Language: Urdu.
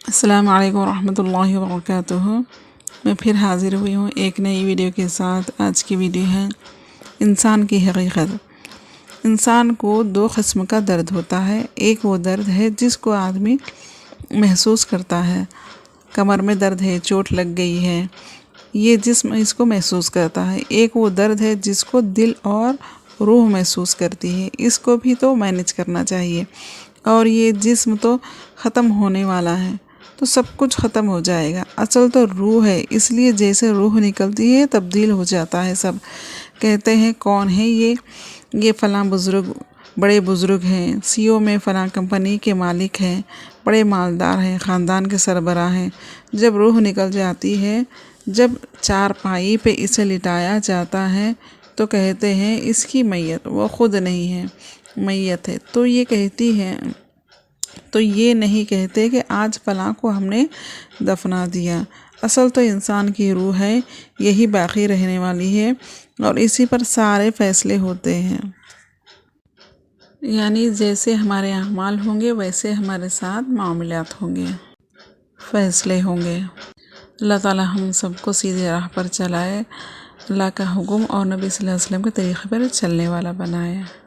السلام علیکم ورحمۃ اللہ وبرکاتہ۔ میں پھر حاضر ہوئی ہوں ایک نئی ویڈیو کے ساتھ۔ آج کی ویڈیو ہے انسان کی حقیقت۔ انسان کو دو قسم کا درد ہوتا ہے۔ ایک وہ درد ہے جس کو آدمی محسوس کرتا ہے، کمر میں درد ہے، چوٹ لگ گئی ہے، یہ جسم اس کو محسوس کرتا ہے۔ ایک وہ درد ہے جس کو دل اور روح محسوس کرتی ہے، اس کو بھی تو مینیج کرنا چاہیے۔ اور یہ جسم تو ختم ہونے والا ہے، تو سب کچھ ختم ہو جائے گا۔ اصل تو روح ہے، اس لیے جیسے روح نکلتی ہے تبدیل ہو جاتا ہے سب۔ کہتے ہیں کون ہے یہ فلاں بزرگ، بڑے بزرگ ہیں، CEO میں فلاں کمپنی کے مالک ہیں، بڑے مالدار ہیں، خاندان کے سربراہ ہیں۔ جب روح نکل جاتی ہے، جب چارپائی پہ اسے لٹایا جاتا ہے تو کہتے ہیں اس کی میت، وہ خود نہیں ہے، میت ہے۔ تو یہ نہیں کہتے کہ آج فلاں کو ہم نے دفنا دیا۔ اصل تو انسان کی روح ہے، یہی باقی رہنے والی ہے اور اسی پر سارے فیصلے ہوتے ہیں۔ یعنی جیسے ہمارے اعمال ہوں گے ویسے ہمارے ساتھ معاملات ہوں گے، فیصلے ہوں گے۔ اللہ تعالیٰ ہم سب کو سیدھی راہ پر چلائے، اللہ کا حکم اور نبی صلی اللہ علیہ وسلم کے طریقے پر چلنے والا بنائے۔